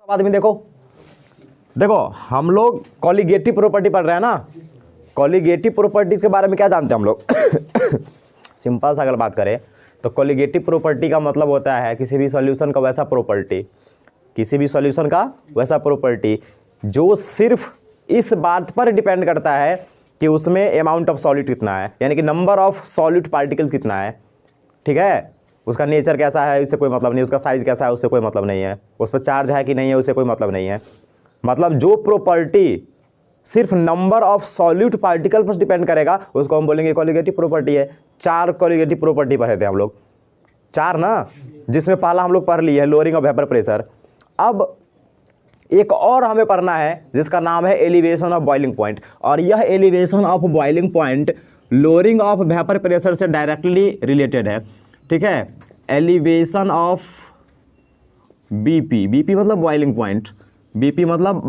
आदमी देखो देखो हम लोग कॉलिगेटिव प्रॉपर्टी पढ़ रहे हैं ना। कॉलिगेटिव प्रॉपर्टीज के बारे में क्या जानते हैं हम लोग? सिंपल सा अगर बात करें तो कॉलिगेटिव प्रॉपर्टी का मतलब होता है किसी भी सॉल्यूशन का वैसा प्रॉपर्टी, किसी भी सॉल्यूशन का वैसा प्रॉपर्टी जो सिर्फ इस बात पर डिपेंड करता है कि उसमें अमाउंट ऑफ सॉलिड कितना है, यानी कि नंबर ऑफ सॉलिड पार्टिकल्स कितना है। ठीक है, उसका नेचर कैसा है इससे कोई मतलब नहीं, उसका साइज कैसा है उससे कोई मतलब नहीं है, उस पर चार्ज है कि नहीं है उससे कोई मतलब नहीं है। मतलब जो प्रॉपर्टी सिर्फ नंबर ऑफ सॉल्यूट पार्टिकल पर डिपेंड करेगा उसको हम बोलेंगे कॉलिगेटिव प्रॉपर्टी है। 4 कॉलिगेटिव प्रॉपर्टी पढ़े थे हम लोग, 4 ना, जिसमें पहला हम लोग पढ़ लिए है लोअरिंग ऑफ वेपर प्रेशर। अब एक और हमें पढ़ना है जिसका नाम है एलिवेशन ऑफ बॉइलिंग पॉइंट, और यह elevation of boiling point lowering of vapour pressure से डायरेक्टली रिलेटेड है। ठीक है, एलिवेशन ऑफ बीपी, बीपी मतलब बॉइलिंग पॉइंट, बीपी मतलब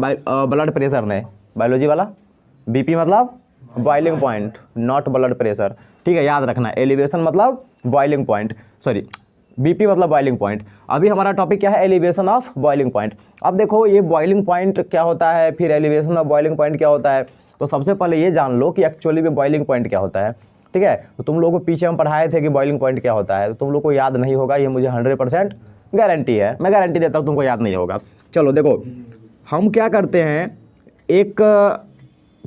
ब्लड प्रेशर ने, बायोलॉजी वाला बीपी मतलब boiling point, not blood pressure. ठीक है, याद रखना, एलिवेशन मतलब बॉइलिंग पॉइंट, सॉरी बीपी मतलब बॉइलिंग पॉइंट। अभी हमारा टॉपिक क्या है? Elevation of boiling point. अब देखो ये बॉइलिंग पॉइंट क्या होता है, फिर एलिवेशन ऑफ बॉइलिंग पॉइंट क्या होता है। तो सबसे पहले ये जान लो कि एक्चुअली में बॉइलिंग पॉइंट क्या होता है। ठीक है, तो तुम लोगों को पीछे हम पढ़ाए थे कि बॉइलिंग पॉइंट क्या होता है, तो तुम लोग को याद नहीं होगा, ये मुझे 100% गारंटी है, मैं गारंटी देता हूँ तुमको याद नहीं होगा। चलो देखो हम क्या करते हैं, एक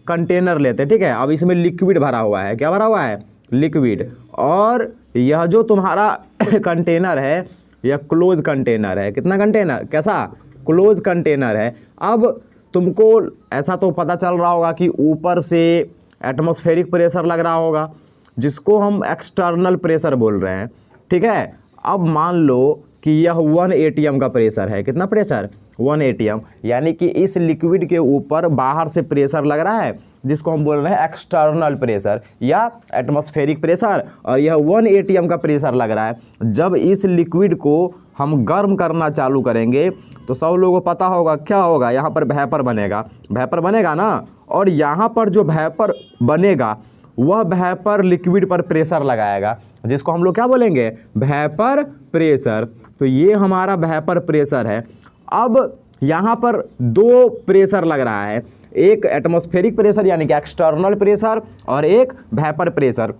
कंटेनर लेते हैं। ठीक है, अब इसमें लिक्विड भरा हुआ है, क्या भरा हुआ है? लिक्विड। और यह जो तुम्हारा कंटेनर है यह क्लोज कंटेनर है। कितना कंटेनर? कैसा? क्लोज कंटेनर है। अब तुमको ऐसा तो पता चल रहा होगा कि ऊपर से एटमॉस्फेरिक प्रेशर लग रहा होगा जिसको हम एक्सटर्नल प्रेशर बोल रहे हैं। ठीक है, अब मान लो कि यह 1 atm का प्रेशर है। कितना प्रेशर? 1 atm, यानी कि इस लिक्विड के ऊपर बाहर से प्रेशर लग रहा है जिसको हम बोल रहे हैं एक्सटर्नल प्रेशर या एटमॉस्फेरिक प्रेशर, और यह 1 atm का प्रेशर लग रहा है। जब इस लिक्विड को हम गर्म करना चालू करेंगे तो सब लोगों को पता होगा क्या होगा, यहाँ पर वेपर बनेगा, वेपर बनेगा ना, और यहाँ पर जो वेपर बनेगा वह वेपर लिक्विड पर प्रेशर लगाएगा जिसको हम लोग क्या बोलेंगे? Vapour pressure. तो ये हमारा वेपर प्रेशर है। अब यहाँ पर 2 प्रेशर लग रहा है, एक एटमॉस्फेरिक प्रेशर यानी कि एक्सटर्नल प्रेशर और एक वेपर प्रेशर।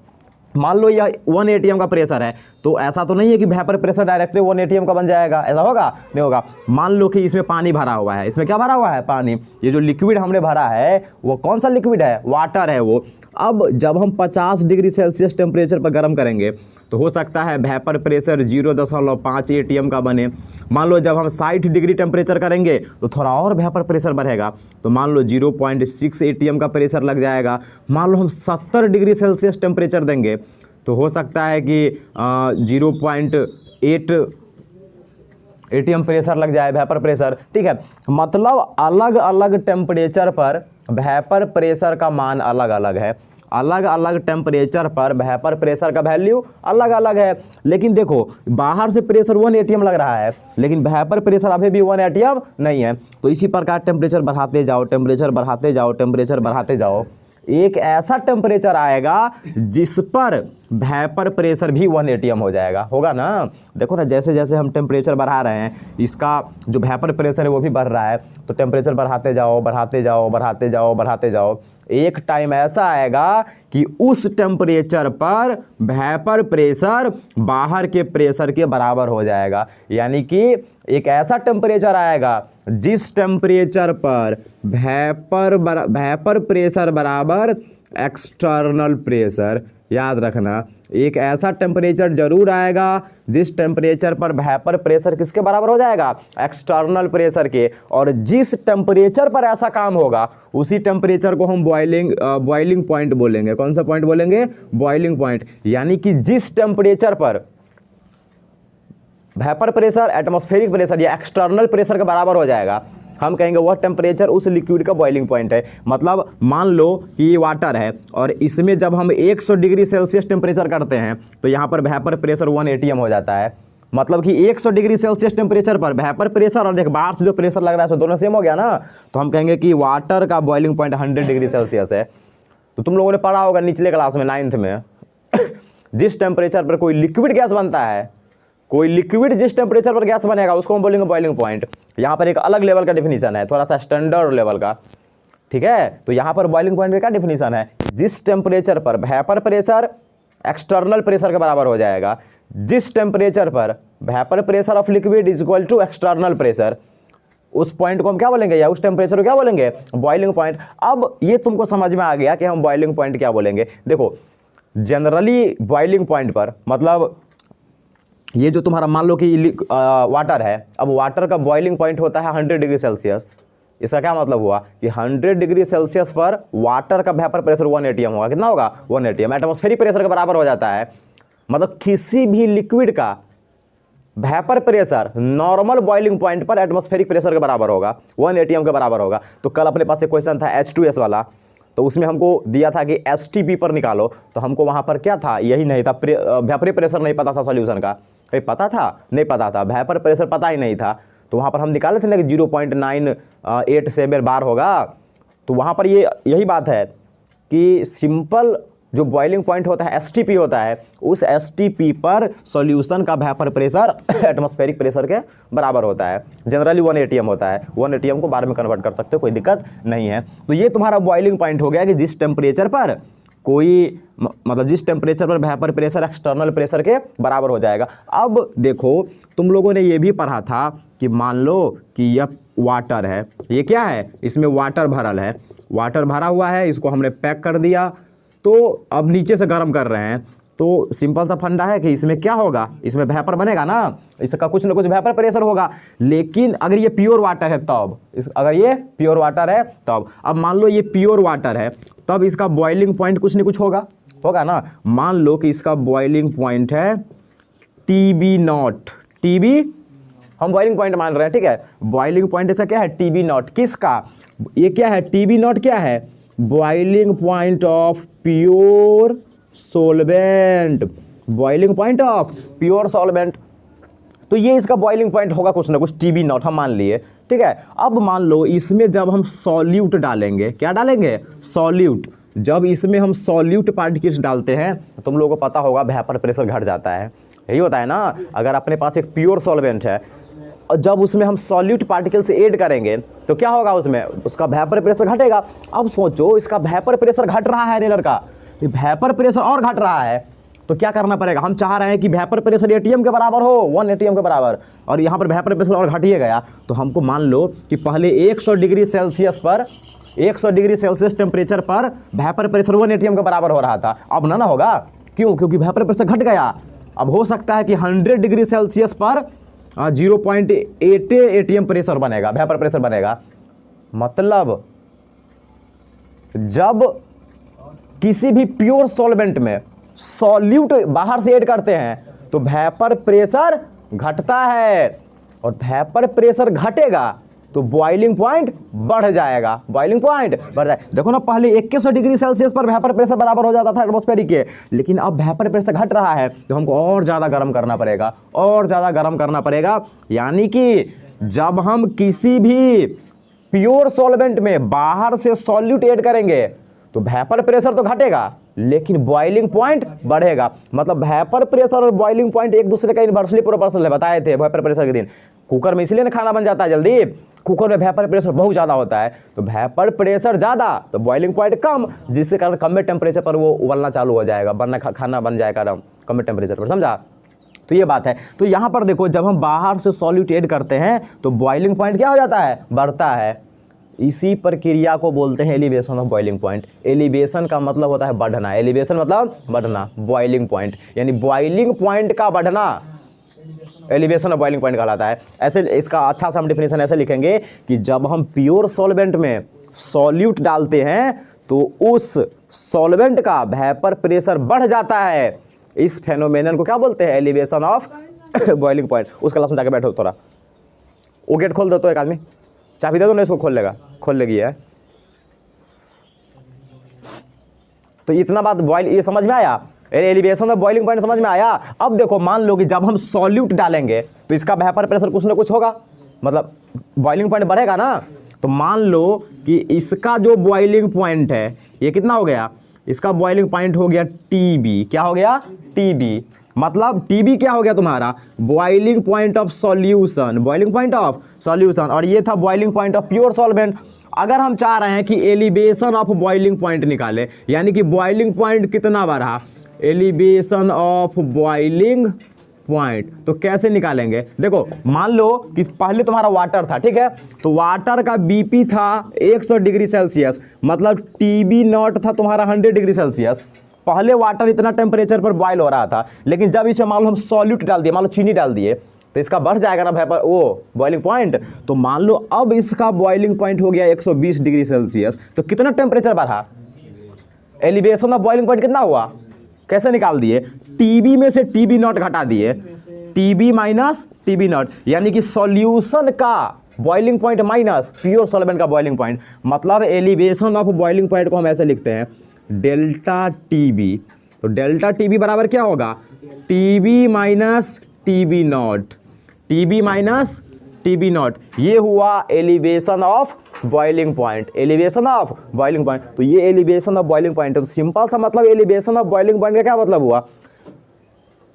मान लो यह 1 atm का प्रेशर है, तो ऐसा तो नहीं है कि वेपर प्रेशर डायरेक्टली 1 atm का बन जाएगा, ऐसा होगा? नहीं होगा। मान लो कि इसमें पानी भरा हुआ है, इसमें क्या भरा हुआ है? पानी। ये जो लिक्विड हमने भरा है वो कौन सा लिक्विड है? वाटर है वो। अब जब हम 50 डिग्री सेल्सियस टेम्परेचर पर गर्म करेंगे तो हो सकता है वेपर प्रेशर 0.5 atm का बने। मान लो जब हम 60 डिग्री टेम्परेचर करेंगे तो थोड़ा और वेपर प्रेशर बढ़ेगा, तो मान लो 0.6 atm का प्रेशर लग जाएगा। मान लो हम 70 डिग्री सेल्सियस टेम्परेचर देंगे तो हो सकता है कि 0.8 atm प्रेशर लग जाए, वेपर प्रेशर। ठीक है, मतलब अलग अलग टेम्परेचर पर वेपर प्रेशर का मान अलग अलग है, अलग अलग टेम्परेचर पर वेपर प्रेशर का वैल्यू अलग अलग है। लेकिन देखो बाहर से प्रेशर 1 atm लग रहा है लेकिन वेपर प्रेशर अभी भी 1 atm नहीं है। तो इसी प्रकार टेम्परेचर बढ़ाते जाओ, टेम्परेचर बढ़ाते जाओ, टेम्परेचर बढ़ाते जाओ, एक ऐसा टेम्परेचर आएगा जिस पर वेपर प्रेशर भी 1 atm हो जाएगा। होगा ना? देखो ना, जैसे जैसे हम टेम्परेचर बढ़ा रहे हैं इसका जो वेपर प्रेशर है वो भी बढ़ रहा है, तो टेम्परेचर बढ़ाते जाओ, बढ़ाते जाओ, बढ़ाते जाओ, बढ़ाते जाओ। एक टाइम ऐसा आएगा कि उस टेम्परेचर पर वेपर प्रेशर बाहर के प्रेशर के बराबर हो जाएगा, यानी कि एक ऐसा टेम्परेचर आएगा जिस टेम्परेचर पर वेपर प्रेशर बराबर एक्सटर्नल प्रेशर। याद रखना, एक ऐसा टेम्परेचर जरूर आएगा जिस टेम्परेचर पर वेपर प्रेशर किसके बराबर हो जाएगा? एक्सटर्नल प्रेशर के। और जिस टेम्परेचर पर ऐसा काम होगा उसी टेम्परेचर को हम बॉइलिंग पॉइंट बोलेंगे। कौन सा पॉइंट बोलेंगे? Boiling point. यानी कि जिस टेम्परेचर पर वेपर प्रेशर एटमॉस्फेरिक प्रेशर या एक्सटर्नल प्रेशर के बराबर हो जाएगा हम कहेंगे वह टेम्परेचर उस लिक्विड का बॉइलिंग पॉइंट है। मतलब मान लो कि ये वाटर है और इसमें जब हम 100 डिग्री सेल्सियस टेम्परेचर करते हैं तो यहाँ पर वेपर प्रेशर 1 atm हो जाता है। मतलब कि 100 डिग्री सेल्सियस टेम्परेचर पर वेपर प्रेशर और देख बाहर से जो प्रेशर लग रहा है सो दोनों सेम हो गया ना, तो हम कहेंगे कि वाटर का बॉइलिंग पॉइंट 100 डिग्री सेल्सियस है। तो तुम लोगों ने पढ़ा होगा निचले क्लास में 9th में जिस टेम्परेचर पर कोई लिक्विड गैस बनता है कोई लिक्विड जिस टेम्परेचर पर गैस बनेगा उसको हम बोलेंगे बॉइलिंग पॉइंट। यहाँ पर एक अलग लेवल का डिफिनीशन है, थोड़ा सा स्टैंडर्ड लेवल का, ठीक है। तो यहाँ पर बॉइलिंग पॉइंट का क्या डिफिनीशन है, जिस टेम्परेचर पर वेपर प्रेशर एक्सटर्नल प्रेशर के बराबर हो जाएगा, जिस टेम्परेचर पर vapour pressure of liquid is equal to external pressure, उस पॉइंट को हम क्या बोलेंगे, या उस टेम्परेचर को क्या बोलेंगे, बॉइलिंग पॉइंट। अब ये तुमको समझ में आ गया कि हम बॉइलिंग पॉइंट क्या बोलेंगे। देखो जनरली बॉइलिंग पॉइंट पर मतलब ये जो तुम्हारा मान लो कि वाटर है, अब वाटर का बॉइलिंग पॉइंट होता है 100 डिग्री सेल्सियस। इसका क्या मतलब हुआ कि 100 डिग्री सेल्सियस पर वाटर का वेपर प्रेशर 1 atm होगा। कितना होगा, 1 atm, एटमॉस्फेरिक प्रेशर के बराबर हो जाता है। मतलब किसी भी लिक्विड का vapour pressure normal boiling point पर एटमॉस्फेरिक प्रेशर के बराबर होगा, 1 atm के बराबर होगा। तो कल अपने पास एक क्वेश्चन था H2S वाला, तो उसमें हमको दिया था कि STP पर निकालो, तो हमको वहां पर क्या था, यही नहीं था, वेपर प्रेशर नहीं पता था सॉल्यूशन का। कहीं पता था, नहीं पता था, वेपर प्रेशर पता ही नहीं था। तो वहाँ पर हम निकाले थे ना कि 0.987 बार होगा। तो वहाँ पर ये यही बात है कि सिंपल जो बॉइलिंग पॉइंट होता है STP होता है, उस STP पर सॉल्यूशन का वेपर प्रेशर एटमॉस्फेरिक प्रेशर के बराबर होता है। जनरली 1 atm होता है, 1 atm को बार में कन्वर्ट कर सकते हो, कोई दिक्कत नहीं है। तो ये तुम्हारा बॉइलिंग पॉइंट हो गया कि जिस टेम्परेचर पर कोई मतलब जिस टेम्परेचर पर वेपर प्रेशर एक्सटर्नल प्रेशर के बराबर हो जाएगा। अब देखो तुम लोगों ने ये भी पढ़ा था कि मान लो कि यह वाटर है, ये क्या है, इसमें वाटर भरल है, वाटर भरा हुआ है, इसको हमने पैक कर दिया, तो अब नीचे से गर्म कर रहे हैं। तो सिंपल सा फंडा है कि इसमें क्या होगा, इसमें वेपर बनेगा ना, इसका कुछ ना कुछ वेपर प्रेशर होगा। लेकिन अगर ये प्योर वाटर है तब, अगर ये प्योर वाटर है तब, अब मान लो ये प्योर वाटर है तब इसका बॉइलिंग पॉइंट कुछ न कुछ होगा ना। मान लो कि इसका बॉइलिंग पॉइंट है TB0, TB हम बॉइलिंग पॉइंट मान रहे हैं, ठीक है। बॉइलिंग पॉइंट ऐसा क्या है, TB0 किसका, ये क्या है, TB0 क्या है, boiling point of pure solvent, boiling point of pure solvent. तो ये इसका बॉइलिंग पॉइंट होगा कुछ ना कुछ, TB0 हम मान लिए, ठीक है। अब मान लो इसमें जब हम सॉल्यूट डालेंगे, क्या डालेंगे, सॉल्यूट, जब इसमें हम सॉल्यूट पार्टिकल्स डालते हैं तो तुम लोगों को पता होगा वेपर प्रेशर घट जाता है, यही होता है ना। अगर अपने पास एक प्योर सॉल्वेंट है और जब उसमें हम सॉल्यूट पार्टिकल्स ऐड करेंगे तो क्या होगा, उसमें उसका वेपर प्रेशर घटेगा। अब सोचो इसका वेपर प्रेशर घट रहा है रेलर का, वेपर प्रेशर और घट रहा है, तो क्या करना पड़ेगा, हम चाह रहे हैं कि वेपर प्रेशर ATM के बराबर हो, 1 atm के बराबर, और यहाँ पर वेपर प्रेशर और घटिए गया। तो हमको मान लो कि पहले 100 डिग्री सेल्सियस पर, 100 डिग्री सेल्सियस टेम्परेचर पर वेपर प्रेशर 1 atm के बराबर हो रहा था, अब ना होगा, क्यों, क्योंकि वेपर प्रेशर घट गया। अब हो सकता है कि 100 डिग्री सेल्सियस पर 0.8 atm प्रेशर बनेगा, वेपर प्रेशर बनेगा। मतलब जब किसी भी प्योर सॉल्वेंट में सॉल्यूट बाहर से ऐड करते हैं तो वेपर प्रेशर घटता है, और वेपर प्रेशर घटेगा तो बॉइलिंग पॉइंट बढ़ जाएगा, बॉइलिंग पॉइंट बढ़ जाएगा। देखो ना, पहले 2100 डिग्री सेल्सियस पर वेपर प्रेशर बराबर हो जाता था एटमॉस्फेरिक के, लेकिन अब वेपर प्रेशर घट रहा है तो हमको और ज़्यादा गर्म करना पड़ेगा, और ज़्यादा गर्म करना पड़ेगा। यानी कि जब हम किसी भी प्योर सॉल्वेंट में बाहर से सॉल्यूट ऐड करेंगे तो वेपर प्रेशर तो घटेगा लेकिन बॉइलिंग पॉइंट बढ़ेगा। मतलब वेपर प्रेशर और बॉइलिंग पॉइंट एक दूसरे का इनवर्सली प्रोपोर्शनल है, बताए थे वेपर प्रेशर के दिन। कुकर में इसलिए ना खाना बन जाता है जल्दी, कुकर में वेपर प्रेशर बहुत ज़्यादा होता है, तो वेपर प्रेशर ज़्यादा तो बॉइलिंग पॉइंट कम, जिसके कारण कम में टेम्परेचर पर वो उबलना चालू हो जाएगा, बनना खाना बन जाएगा कम में टेम्परेचर पर, समझा। तो ये बात है। तो यहाँ पर देखो जब हम बाहर से सॉल्यूट ऐड करते हैं तो बॉइलिंग पॉइंट क्या हो जाता है, बढ़ता है। इसी प्रक्रिया को बोलते हैं elevation of boiling point. Elevation का मतलब होता है बढ़ना, एलिवेशन मतलब बढ़ना, बॉइलिंग पॉइंट यानी बॉइलिंग पॉइंट का बढ़ना एलिवेशन ऑफ बॉइलिंग पॉइंट कहलाता है। ऐसे इसका अच्छा सा हम डिफिनेशन ऐसे लिखेंगे कि जब हम प्योर सॉल्वेंट में सॉल्यूट डालते हैं तो उस सॉल्वेंट का वेपर प्रेशर बढ़ जाता है। इस फेनोमेनन को क्या बोलते हैं, एलिवेशन ऑफ बॉइलिंग पॉइंट। उस क्लास में जाके बैठो, थोड़ा वो गेट खोल दो तो एक आदमी, चाबी दे दो ना, इसको खोल लेगा, खोल लेगी है। तो इतना बात बॉइल ये समझ में आया, एलिवेशन ऑफ बॉइलिंग पॉइंट समझ में आया। अब देखो मान लो कि जब हम सॉल्यूट डालेंगे तो इसका वेपर प्रेशर कुछ ना कुछ होगा, मतलब बॉइलिंग पॉइंट बढ़ेगा ना। तो मान लो कि इसका जो बॉइलिंग पॉइंट है ये कितना हो गया, इसका बॉइलिंग पॉइंट हो गया TB, क्या हो गया TB। मतलब टीबी क्या हो गया तुम्हारा, boiling point of solution, boiling point of solution, और ये था boiling point of pure solvent. अगर हम चाह रहे हैं कि एलिवेशन ऑफ बॉइलिंग पॉइंट निकाले, यानी कि बॉइलिंग पॉइंट कितना बढ़ा, एलिवेशन ऑफ बॉइलिंग पॉइंट, तो कैसे निकालेंगे? देखो मान लो कि पहले तुम्हारा वाटर था, ठीक है, तो वाटर का बीपी था 100 डिग्री सेल्सियस, मतलब टीबी नॉट था तुम्हारा 100 डिग्री सेल्सियस। पहले वाटर इतना टेम्परेचर पर बॉयल हो रहा था, लेकिन जब इसमें मान लो हम सॉल्यूट डाल दिए, मान लो चीनी डाल दिए, तो इसका बढ़ जाएगा ना वेपर, वो बॉइलिंग पॉइंट। तो मान लो अब इसका बॉइलिंग पॉइंट हो गया 120 डिग्री सेल्सियस, तो कितना टेम्परेचर बढ़ा, एलिवेशन ऑफ बॉइलिंग पॉइंट कितना हुआ, कैसे निकाल दिए, टीबी में से टीबी नॉट घटा दिए, टीबी माइनस टीबी नॉट, यानी कि सॉल्यूशन का boiling point minus pure solvent का बॉइलिंग पॉइंट। मतलब एलिवेशन ऑफ बॉइलिंग पॉइंट को हम ऐसे लिखते हैं डेल्टा टीबी। तो डेल्टा टीबी बराबर क्या होगा, TB minus TB naught, TB minus TB naught, ये हुआ elevation of boiling point, elevation of boiling point. तो ये एलिवेशन ऑफ बॉइलिंग पॉइंट है। तो सिंपल सा मतलब एलिवेशन ऑफ बॉइलिंग पॉइंट का क्या मतलब हुआ,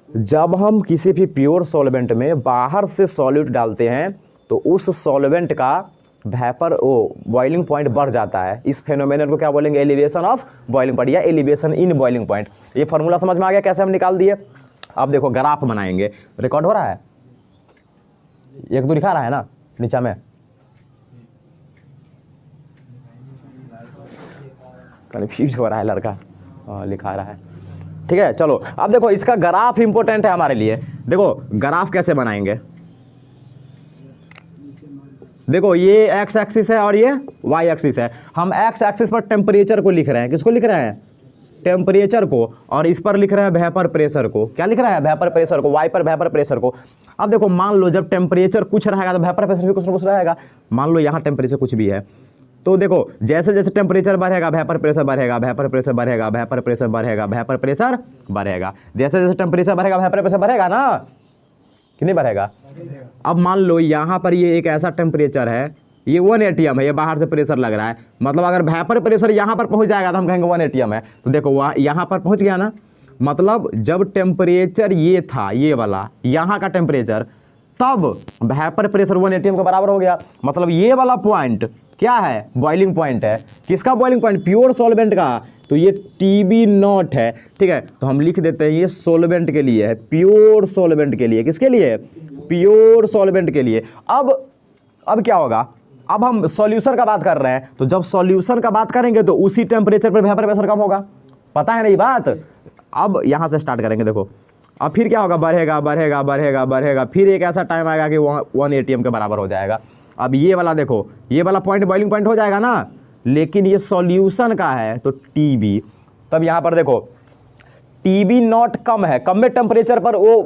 जब हम किसी भी प्योर सॉल्वेंट में बाहर से सॉल्यूट डालते हैं तो उस सॉल्वेंट का वेपर बॉइलिंग पॉइंट बढ़ जाता है। इस फेनोमेनन को क्या बोलेंगे, एलिवेशन ऑफ बॉइलिंग पॉइंट या एलिवेशन इन बॉइलिंग पॉइंट। ये फॉर्मूला समझ में आ गया कैसे हम निकाल दिए। अब देखो ग्राफ बनाएंगे, रिकॉर्ड हो रहा है, एक दो दिखा रहा है ना नीचा में, कन्फ्यूज हो रहा है लड़का, लिखा रहा है, ठीक है। चलो अब देखो इसका ग्राफ इंपॉर्टेंट है हमारे लिए। देखो ग्राफ कैसे बनाएंगे, देखो ये एक्स एक्सिस है और ये वाई एक्सिस है। हम एक्स एक्सिस पर टेम्परेचर को लिख रहे हैं, किसको लिख रहे हैं, टेम्परेचर को, और इस पर लिख रहे हैं वेपर प्रेशर को। क्या लिख रहा है, वेपर प्रेशर को, वाई पर वेपर प्रेशर को। अब देखो मान लो जब टेम्परेचर कुछ रहेगा तो वेपर प्रेशर भी कुछ ना कुछ रहेगा। मान लो यहाँ टेम्परेचर कुछ भी है, तो देखो जैसे जैसे टेम्परेचर बढ़ेगा वेपर प्रेशर बढ़ेगा, वेपर प्रेशर बढ़ेगा, वेपर प्रेशर बढ़ेगा, वेपर प्रेशर बढ़ेगा। जैसे जैसे टेम्परेचर बढ़ेगा वेपर प्रेशर बढ़ेगा ना, कि नहीं बढ़ेगा। अब मान लो यहाँ पर ये एक ऐसा टेम्परेचर है, ये 1 atm है, ये बाहर से प्रेशर लग रहा है, मतलब अगर वेपर प्रेशर यहाँ पर पहुँच जाएगा तो हम कहेंगे 1 atm है। तो देखो वहाँ यहाँ पर पहुँच गया ना, मतलब जब टेम्परेचर ये था, ये वाला यहाँ का टेम्परेचर, तब वेपर प्रेशर 1 atm के बराबर हो गया। मतलब ये वाला पॉइंट क्या है, बॉइलिंग पॉइंट है। किसका बॉइलिंग पॉइंट, प्योर सॉल्वेंट का। तो ये टीबी नॉट है, ठीक है। तो हम लिख देते हैं ये सॉल्वेंट के लिए है, प्योर सॉल्वेंट के लिए। किसके लिए, प्योर सॉल्वेंट के लिए। अब क्या होगा, अब हम सॉल्यूशन का बात कर रहे हैं, तो जब सॉल्यूशन का बात करेंगे तो उसी टेम्परेचर पर वेपर प्रेशर कम होगा, पता है ना ये बात। अब यहाँ से स्टार्ट करेंगे, देखो अब फिर क्या होगा, बढ़ेगा बढ़ेगा बढ़ेगा बढ़ेगा, फिर एक ऐसा टाइम आएगा कि 1 atm के बराबर हो जाएगा। अब ये वाला देखो, ये वाला पॉइंट बॉइलिंग पॉइंट हो जाएगा ना, लेकिन ये सॉल्यूशन का है तो टीबी। तब यहाँ पर देखो टीबी नॉट कम है, कम में टेम्परेचर पर वो,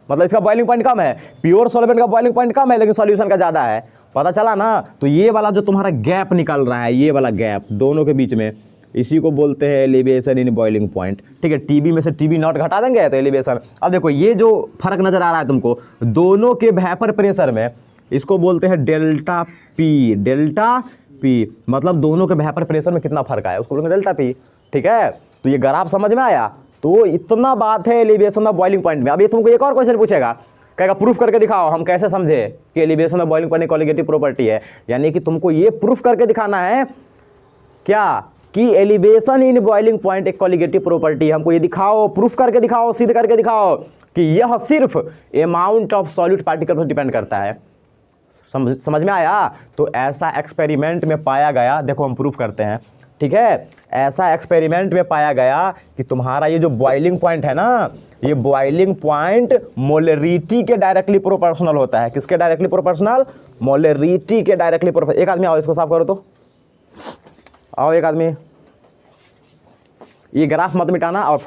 मतलब इसका बॉइलिंग पॉइंट कम है, प्योर सॉल्वेंट का बॉइलिंग पॉइंट कम है लेकिन सॉल्यूशन का ज़्यादा है, पता चला ना। तो ये वाला जो तुम्हारा गैप निकल रहा है, ये वाला गैप दोनों के बीच में, इसी को बोलते हैं एलिवेशन इन बॉइलिंग पॉइंट, ठीक है। टीबी में से टीबी नॉट घटा देंगे तो एलिवेशन। अब देखो ये जो फर्क नजर आ रहा है तुमको दोनों के वेपर प्रेशर में, इसको बोलते हैं डेल्टा पी, डेल्टा पी, मतलब दोनों के वेपर प्रेशर में कितना फर्क आया उसको बोलेंगे डेल्टा पी, ठीक है। तो ये ग्राफ समझ में आया। तो इतना बात है एलिवेशन ऑफ बॉइलिंग पॉइंट में। अब ये तुमको एक और क्वेश्चन पूछेगा, कहेगा प्रूफ करके दिखाओ। हम कैसे समझे कि elevation of boiling point colligative property है, यानी कि तुमको ये प्रूफ करके दिखाना है क्या, कि एलिवेशन इन बॉइलिंग पॉइंट एक कॉलिगेटिव प्रॉपर्टी है। हमको ये दिखाओ, प्रूफ करके दिखाओ, सिद्ध करके दिखाओ कि यह सिर्फ अमाउंट ऑफ सॉल्यूट पार्टिकल पर डिपेंड करता है। समझ में आया। तो ऐसा एक्सपेरिमेंट में पाया गया, देखो हम प्रूफ करते हैं, ठीक है। ऐसा एक्सपेरिमेंट में पाया गया कि तुम्हारा ये जो बॉइलिंग पॉइंट है ना, ये बॉइलिंग पॉइंट मोलरिटी के डायरेक्टली प्रोपोर्शनल होता है। किसके डायरेक्टली प्रोपोर्शनल, मोलरिटी के डायरेक्टली प्रोपोर्शनल। एक आदमी आओ इसको साफ करो तो, आओ एक आदमी, ये ग्राफ मत मिटाना और